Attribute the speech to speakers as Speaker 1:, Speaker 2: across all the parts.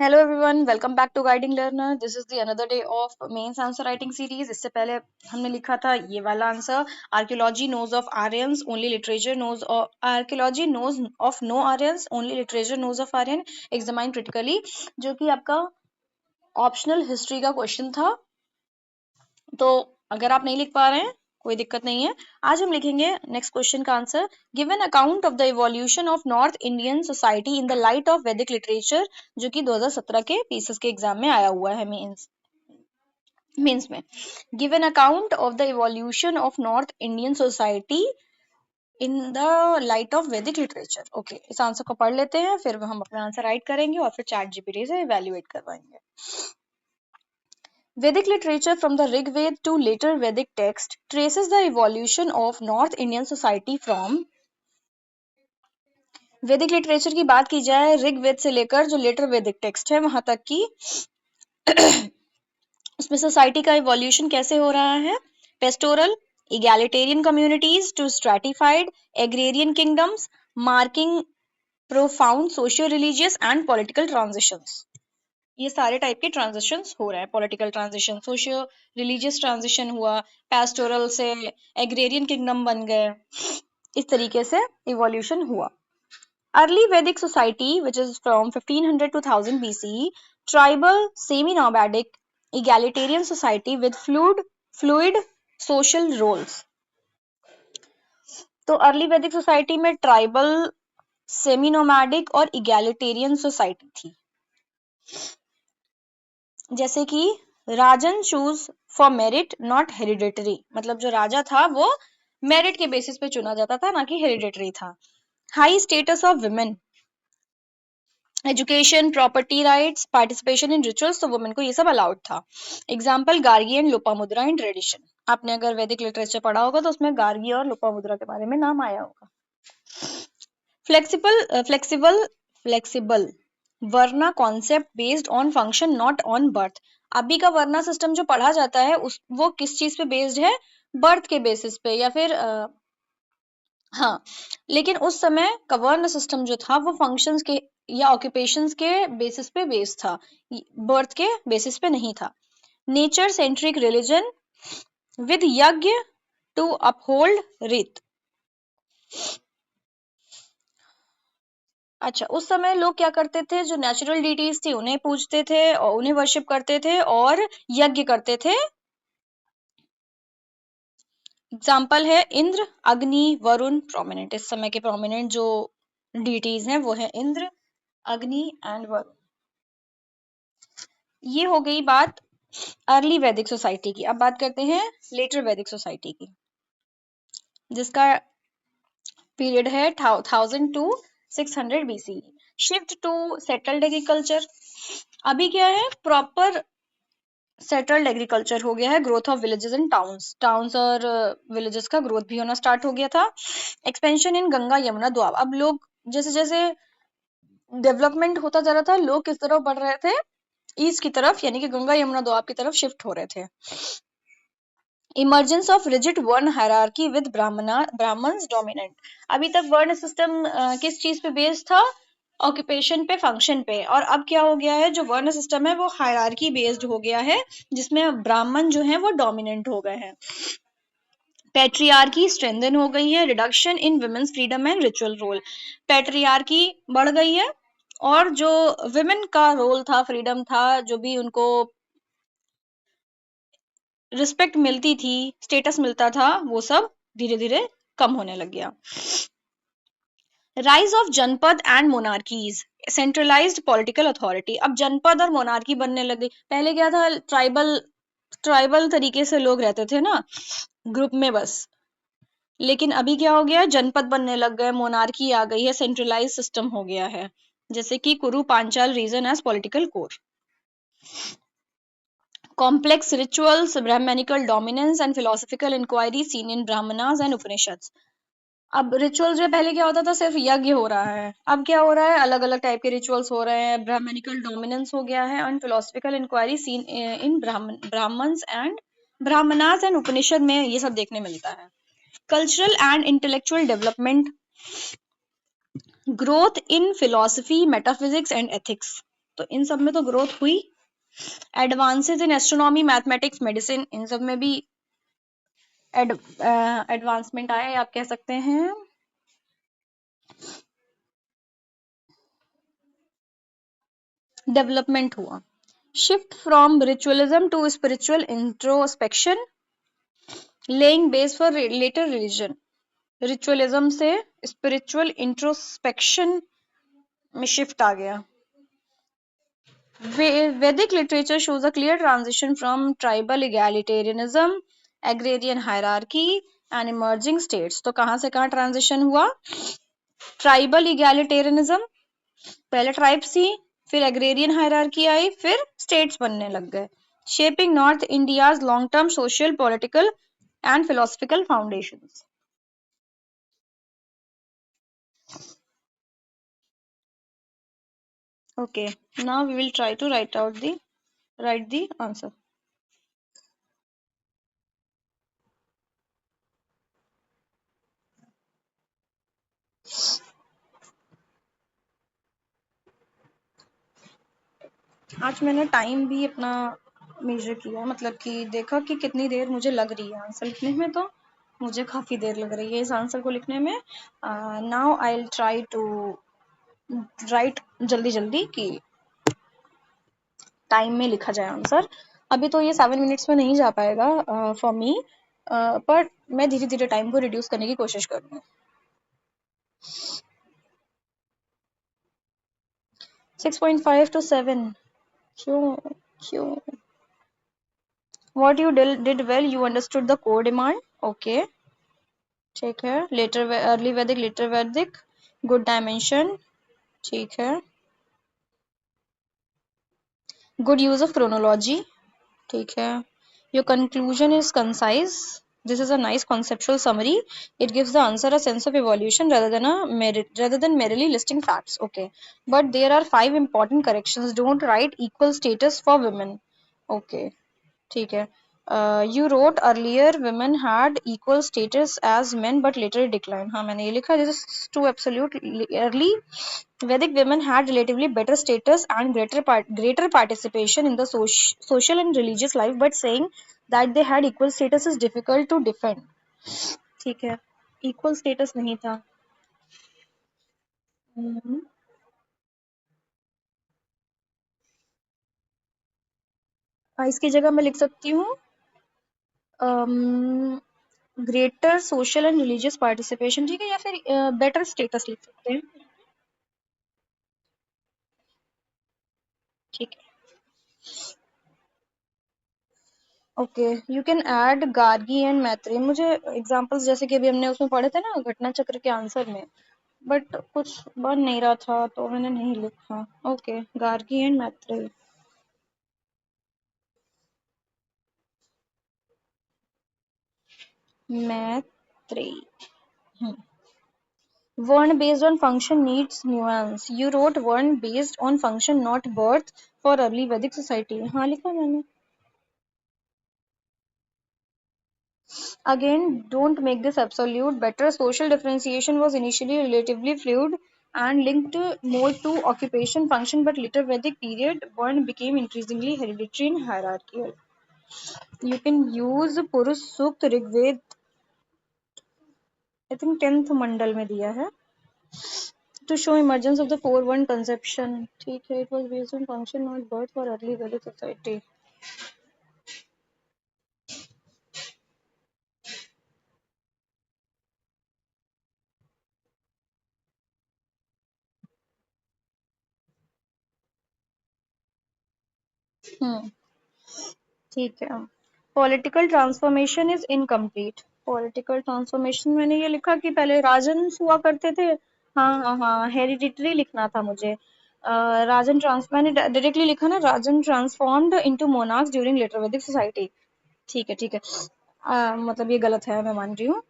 Speaker 1: Hello everyone, welcome back to Guiding Learner. This is the another day of mains answer writing series. इससे पहले हमने लिखा था ये वाला answer, archaeology knows of Aryans only literature knows, archaeology knows of no Aryans only literature knows of Aryan, examine critically, जो कि आपका ऑप्शनल हिस्ट्री का क्वेश्चन था। तो अगर आप नहीं लिख पा रहे हैं कोई दिक्कत नहीं है। आज हम लिखेंगे नेक्स्ट क्वेश्चन का answer. Given account of the evolution of north Indian society in the light of वैदिक लिटरेचर, जो कि 2017 के पीसीएस के एग्जाम में आया हुआ है मीन्स में। Given account of the evolution of north Indian society in the light of वैदिक लिटरेचर। ओके, इस आंसर को पढ़ लेते हैं, फिर हम अपना आंसर राइट करेंगे और फिर चैट जीपीटी से इवैल्यूएट करवाएंगे। Vedic literature from the Rig Veda to later Vedic text traces the evolution of North Indian society from वैदिक लिटरेचर की बात की जाए ऋग वेद से लेकर जो लेटर वैदिक टेक्स्ट है वहां तक की उसमें सोसाइटी का इवोल्यूशन कैसे हो रहा है। Pastoral egalitarian communities to stratified agrarian kingdoms marking profound socio-religious and political transitions। ये सारे टाइप के ट्रांजिशंस हो रहे हैं। Political transition, socio religious transition हुआ, पेस्टोरल से एग्रेरियन किंगडम बन गए, इस तरीके से इवोल्यूशन हुआ। Early Vedic society which is from 1500 to 1000 BCE, tribal semi nomadic egalitarian society with fluid social roles. तो अर्ली वैदिक सोसाइटी में ट्राइबल, सेमी नोमैडिक और इगैलिटेरियन सोसाइटी थी। जैसे कि rajan choose for merit not hereditary, मतलब जो राजा था वो मेरिट के बेसिस पे चुना जाता था, ना कि हेरिडेटरी था। High status of women, education, property rights, participation in rituals, तो वुमेन को ये सब अलाउड था। Example Gargi and Lopamudra in tradition. आपने अगर वैदिक लिटरेचर पढ़ा होगा तो उसमें गार्गी और लोपामुद्रा के बारे में नाम आया होगा। Flexible varna concept based on function not on birth. अभी का वर्ना सिस्टम जो पढ़ा जाता है वो किस चीज पे बेस्ड है, बर्थ के बेसिस पे, या फिर हाँ, लेकिन उस समय का वर्ण सिस्टम जो था वो फंक्शंस के या ऑक्यूपेशंस के बेसिस पे बेस्ड था, बर्थ के बेसिस पे नहीं था। नेचर सेंट्रिक रिलीजन विद यज्ञ टू अपहोल्ड रीत। अच्छा, उस समय लोग क्या करते थे, जो नेचुरल डिटीज थी उन्हें पूजते थे और उन्हें वर्शिप करते थे और यज्ञ करते थे। एग्जाम्पल है इंद्र, अग्नि, वरुण। प्रोमिनेंट इस समय के प्रोमिनेंट जो डिटीज हैं वो है इंद्र, अग्नि एंड वरुण। ये हो गई बात अर्ली वैदिक सोसाइटी की। अब बात करते हैं लेटर वैदिक सोसाइटी की, जिसका पीरियड है 1000 to 600 BCE। Shift to settled agriculture. अभी क्या है, प्रॉपर सेटल्ड एग्रीकल्चर हो गया है। Growth of villages and towns और विलेजेस का ग्रोथ भी होना स्टार्ट हो गया था। Expansion in Ganga Yamuna Doab. अब लोग जैसे जैसे डेवलपमेंट होता जा रहा था, लोग किस तरफ बढ़ रहे थे, ईस्ट की तरफ, यानी कि गंगा यमुना द्वाब की तरफ शिफ्ट हो रहे थे। इमर्जेंस ऑफ रिजिड वर्ण हायरार्की विद ब्राह्मण्स डोमिनेंट। अभी तक वर्ण सिस्टम किस चीज पे बेस्ड था, ऑक्यूपेशन पे, फंक्शन पे, और अब क्या हो गया है, जो वर्ण सिस्टम है वो हायरार्की बेस्ड हो गया है, जिसमें ब्राह्मण जो है वो डोमिनेंट हो गए हैं। पैट्रियार्की स्ट्रेंथन हो गई है। Reduction in women's freedom and ritual role. Patriarchy बढ़ गई है और जो वुमेन का रोल था, फ्रीडम था, जो भी उनको रिस्पेक्ट मिलती थी, स्टेटस मिलता था, वो सब धीरे धीरे कम होने लग गया। राइज ऑफ जनपद and monarchies, centralised political authority. अब जनपद और मोनार्की बनने लग गई। पहले क्या था, ट्राइबल तरीके से लोग रहते थे ना, ग्रुप में बस, लेकिन अभी क्या हो गया, जनपद बनने लग गए, मोनार्की आ गई है, सेंट्रलाइज सिस्टम हो गया है, जैसे कि Kuru Panchal region as political core. Complex rituals, Brahmanical dominance and philosophical inquiry seen in Brahmanas and Upanishads। अब रिचुअल्स में पहले क्या होता था, सिर्फ यज्ञ हो रहा है, अब क्या हो रहा है, अलग अलग टाइप के रिचुअल्स हो रहे हैं, ब्राह्मणिकल डोमिनेंस हो गया है, and philosophical inquiry seen in Brahmans and Brahmanas and Upanishad में ये सब देखने मिलता है। Cultural and intellectual development, growth in philosophy, metaphysics and ethics. तो इन सब में तो ग्रोथ हुई। Advances in astronomy, mathematics, medicine, इन सब में भी एडवांसमेंट आया, आप कह सकते हैं। डेवलपमेंट हुआ। Shift from ritualism to spiritual introspection, laying base for later religion. Ritualism से स्पिरिचुअल इंट्रोस्पेक्शन में शिफ्ट आ गया। Vedic literature shows a clear transition from tribal egalitarianism, agrarian hierarchy and emerging states. तो कहां से कहां ट्रांजिशन हुआ? ट्राइबल इगैलिटेरियनिज्म, पहले ट्राइब्स थी, फिर एग्रेरियन हायरार्की आई, फिर स्टेट्स बनने लग गए। Shaping north India's long term social, political and philosophical foundations. Okay, now we will try to write the answer. आज मैंने टाइम भी अपना मेजर किया, मतलब कि देखा कि कितनी देर मुझे लग रही है आंसर लिखने में, तो मुझे काफी देर लग रही है इस आंसर को लिखने में। Now I will try to write जल्दी जल्दी कि टाइम में लिखा जाए आंसर। अभी तो ये 7 मिनट्स में नहीं जा पाएगा फॉर मी, पर मैं धीरे धीरे टाइम को रिड्यूस करने की कोशिश करूंगी। 6.5 to 7, क्यों क्यों? What you did well, you understood the core demand. Okay, ठीक है। लेटर अर्ली वैदिक, लेटर वैदिक, गुड डायमेंशन, ठीक है। गुड यूज ऑफ क्रोनोलॉजी, ठीक है। Your conclusion is concise, this is a nice conceptual summary. It gives the answer a sense of evolution rather than merely listing facts. Okay, but there are 5 important corrections. Don't write equal status for women. Okay, ठीक है। You wrote earlier women had equal status as men but later it declined. हाँ, मैंने ये लिखा, this is too absolute. Early Vedic women had relatively better status and greater participation in the social and religious life, but saying that they had equal status is difficult to defend. ठीक है, equal status नहीं था। हम्म, इसकी जगह मैं लिख सकती हूँ greater social and religious participation, ठीक है, या फिर बेटर स्टेटस लिख सकते हैं। ठीक है, okay. You can add Gargi and मैत्री। मुझे एग्जांपल्स जैसे कि अभी हमने उसमें पढ़े थे ना घटना चक्र के आंसर में, बट कुछ बन नहीं रहा था तो मैंने नहीं लिखा। ओके, गार्गी एंड मैत्री। मैत्री। Word based on function needs nuance. You wrote word based on function, not birth, for early Vedic society. हाँ लिखा मैंने। Again, don't make this absolute. Better social differentiation was initially relatively fluid and linked more to occupation function, but later Vedic period one became increasingly hereditary and hierarchical. You can use Purush Sukt Rigved, I think 10th mandal में दिया है, to show emergence of the 4-1 conception. ठीक है, it was based on function not birth for early Vedic society. हम्म, ठीक है। Political transformation is incomplete. Political transformation मैंने ये लिखा कि पहले राजन हुआ करते थे। हाँ हाँ हाँ, हेरिडिटरी लिखना था मुझे। राजन ट्रांस मैंने डायरेक्टली लिखा ना, rajan transformed into monarchs during later Vedic society. ठीक है ठीक है, मतलब ये गलत है, मैं मान रही हूँ।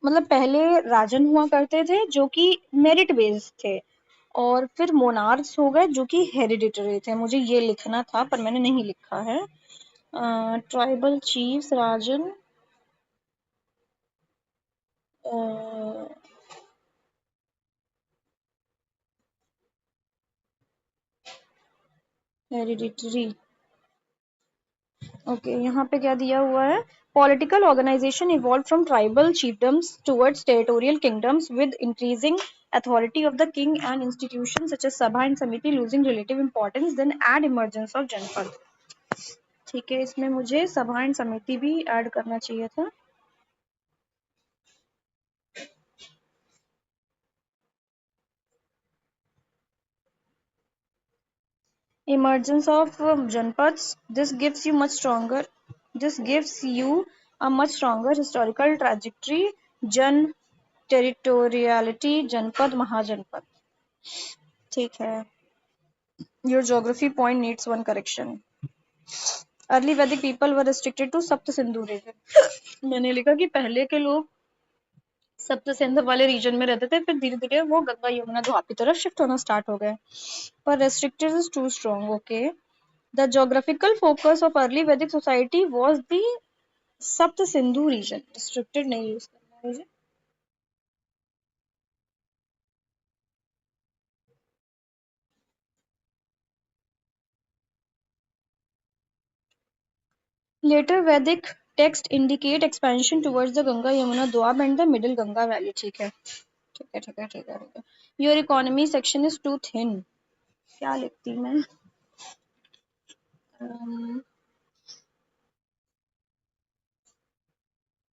Speaker 1: मतलब पहले राजन हुआ करते थे जो कि मेरिट बेस्ड थे, और फिर मोनार्क्स हो गए जो कि हेरिडिटरी थे। मुझे ये लिखना था पर मैंने नहीं लिखा है। ट्राइबल चीफ्स राजन, हेरिडिटरी। ओके, यहाँ पे क्या दिया हुआ है? Political organization evolve from tribal chiefdoms towards territorial kingdoms with increasing authority of the king and institutions such as sabha and samiti losing relative importance, then add emergence of जनपद। ठीक है, इसमें मुझे सभा एंड समिति भी ऐड करना चाहिए था। Emergence of Janpads. This gives you a much stronger historical trajectory. Jan territoriality, Janpad, Mahajanpad. ठीक है। Your geography point needs one correction. Early Vedic people were restricted to सप्त सिंधु region। मैंने लिखा कि पहले के लोग सप्त सिंधु वाले रीजन में रहते थे, फिर धीरे धीरे वो गंगा यमुना दोआब की तरफ शिफ्ट होना स्टार्ट हो गए। पर restricted is too strong. Okay. The geographical focus of early Vedic society was the Sapt Sindhu region. Restricted नहीं यूज करना है मुझे। Later Vedic text indicate expansion towards the Ganga Yamuna Doab and the middle Ganga valley। ठीक है, ठीक है, ठीक है, ठीक है, ठीक है। Your economy section is too thin। क्या लिखती मैं? um,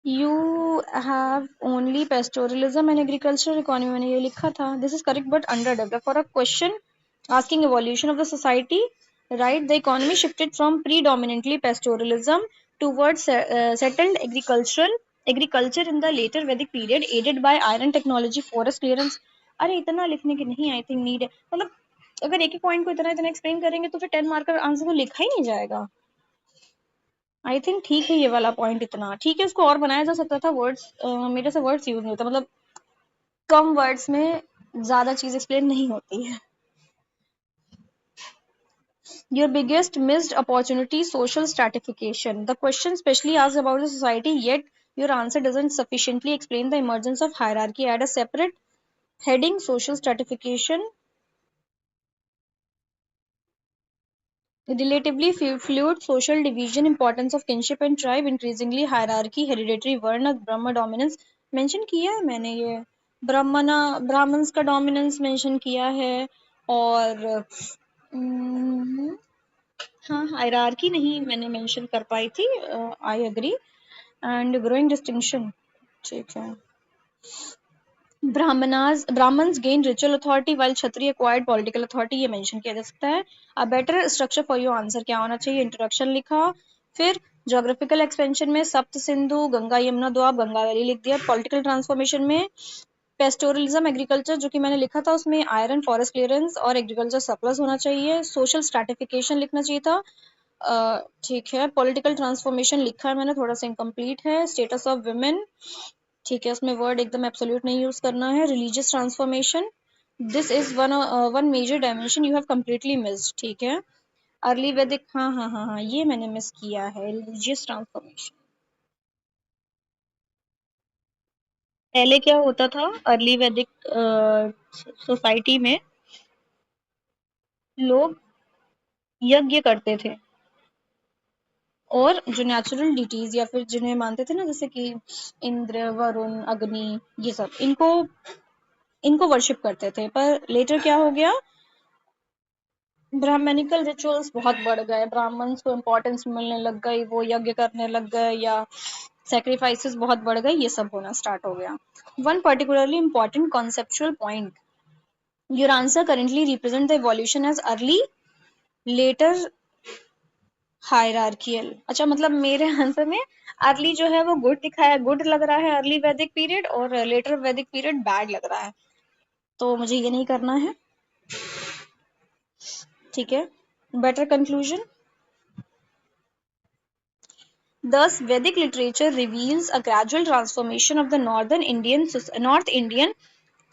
Speaker 1: You have only pastoralism and agricultural economy, मैंने ये लिखा था। This is correct but underdeveloped. For a question asking evolution of the society, right, the economy shifted from predominantly pastoralism towards settled agriculture in the later Vedic period, aided by iron technology, forest clearance। अरे इतना लिखने की नहीं I think need है, मतलब अगर एक एक पॉइंट को इतना इतना एक्सप्लेन करेंगे तो फिर 10 मार्क का आंसर तो लिखा ही नहीं जाएगा। आई थिंक ठीक है, ये वाला पॉइंट इतना ठीक है, इसको और बनाया जा सकता था। वर्ड्स मेरे से वर्ड्स यूज नहीं होता, मतलब कम वर्ड्स में ज्यादा चीज एक्सप्लेन नहीं होती है। Your biggest missed opportunity, social stratification. The question specially asks about the society, yet your answer doesn't sufficiently explain the emergence of hierarchy. Add a separate heading, social stratification. Relatively fluid social division, importance of kinship and tribe, increasingly hierarchy, hereditary वर्ण, ब्रह्म dominance mention किया है मैंने। ये ब्राह्मणा Brahmins का dominance mention किया है। और हाँ, हायरार्की नहीं मैंने मेंशन कर पाई थी। I agree. And growing distinction. ठीक है। Brahmins gained ritual authority while Kshatriya acquired political authority, ये मेंशन किया जा सकता है। A better structure for your answer क्या होना चाहिए? इंट्रोडक्शन लिखा, फिर जोग्राफिकल एक्सपेंशन में सप्त सिंधु, गंगा यमुना दोआब, गंगा वैली लिख दिया। पॉलिटिकल ट्रांसफॉर्मेशन में पेस्टोरलिज्म एग्रीकल्चर जो कि मैंने लिखा था, उसमें आयरन फॉरेस्ट क्लियरेंस और एग्रीकल्चर सरप्लस होना चाहिए। सोशल स्ट्रैटिफिकेशन लिखना चाहिए था। ठीक है। पॉलिटिकल ट्रांसफॉर्मेशन लिखा है मैंने, थोड़ा सा इनकम्प्लीट है। स्टेटस ऑफ वुमेन, ठीक है, उसमें वर्ड एकदम एब्सोल्यूट नहीं यूज करना है। Religious transformation, this is one major dimension you have completely missed. ठीक है। अर्ली वैदिक, हाँ हाँ हाँ हाँ, ये मैंने मिस किया है, रिलीजियस ट्रांसफॉर्मेशन। पहले क्या होता था अर्ली वैदिक सोसाइटी में? लोग यज्ञ करते थे, और जो नेचुरल डिटीज या फिर जिन्हें मानते थे ना, जैसे कि इंद्र, वरुण, अग्नि, ये सब इनको वर्शिप करते थे। पर लेटर क्या हो गया? ब्राह्मणिकल रिचुअल्स बहुत बढ़ गए, ब्राह्मण्स को इम्पोर्टेंस मिलने लग गई, वो यज्ञ करने लग गए या सेक्रीफाइसेस बहुत बढ़ गए, ये सब होना स्टार्ट हो गया। One particularly important conceptual point, your answer currently represent the evolution as early, later, hierarchical. अच्छा, मतलब मेरे आंसर में अर्ली जो है वो गुड दिखाया, गुड लग रहा है अर्ली वैदिक पीरियड, और लेटर वैदिक पीरियड बैड लग रहा है, तो मुझे ये नहीं करना है। ठीक है। Better conclusion. Thus, Vedic literature reveals a gradual transformation of the North Indian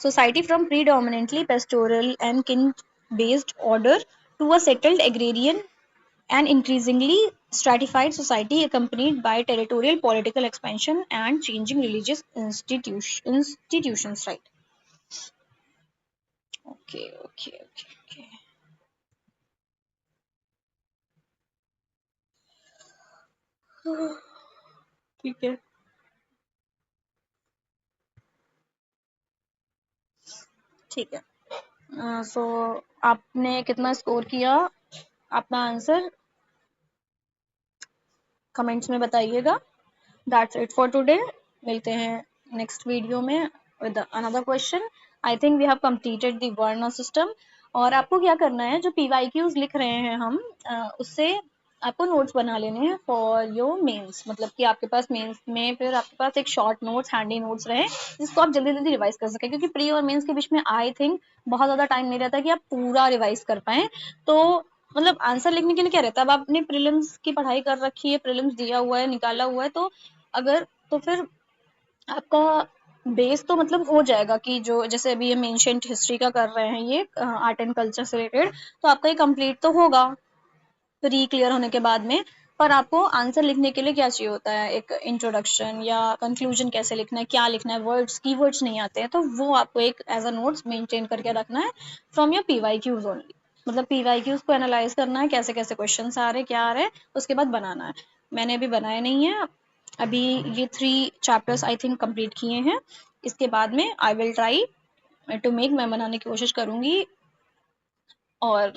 Speaker 1: society from predominantly pastoral and kin-based order to a settled agrarian and increasingly stratified society accompanied by territorial political expansion and changing religious institutions. Right? Okay, okay, okay, okay. ठीक है, ठीक है। सो आपने कितना score किया, अपना answer comments में बताइएगा। That's it for today. मिलते हैं नेक्स्ट वीडियो में with another question. I think we have completed the varna system. और आपको क्या करना है, जो पीवाईक्यूज लिख रहे हैं हम, उससे आपको नोट्स बना लेने हैं फॉर योर मेंस। मतलब कि आपके पास मेंस में फिर आपके पास एक शॉर्ट नोट्स, हैंडी नोट्स रहे, जिसको आप जल्दी जल्दी रिवाइज कर सकें, क्योंकि प्री और मेंस के बीच में आई थिंक बहुत ज़्यादा टाइम नहीं रहता कि आप पूरा रिवाइज कर पाएँ। तो मतलब आंसर लिखने के लिए क्या रहता है, अब आपने प्रीलिम्स की पढ़ाई कर रखी है, प्रीलिम्स दिया हुआ है, निकाला हुआ है, तो अगर तो फिर आपका बेस तो मतलब हो जाएगा कि जो जैसे अभी हम एंशिएंट हिस्ट्री का कर रहे हैं, ये आर्ट एंड कल्चर से रिलेटेड, तो आपका ये कंप्लीट तो होगा प्री क्लियर होने के बाद में। पर आपको आंसर लिखने के लिए क्या चाहिए होता है, एक इंट्रोडक्शन या कंक्लूजन, कैसे लिखना है, क्या लिखना है, वर्ड्स कीवर्ड्स नहीं आते हैं, तो वो आपको एक एज अ नोट्स मेंटेन करके रखना है फ्रॉम योर पीवाईक्यूज ओनली। मतलब पीवाईक्यूज को एनालाइज करना है, कैसे कैसे क्वेश्चन आ रहे हैं, क्या आ रहे हैं, उसके बाद बनाना है। मैंने अभी बनाया नहीं है, अभी ये 3 चैप्टर्स आई थिंक कंप्लीट किए हैं। इसके बाद में I will try to make, मैं बनाने की कोशिश करूंगी, और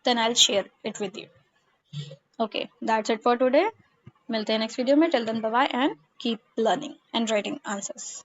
Speaker 1: then I will share it with you. Okay, that's it for today. मिलते हैं नेक्स्ट वीडियो में। Till then bye bye and keep learning and writing answers.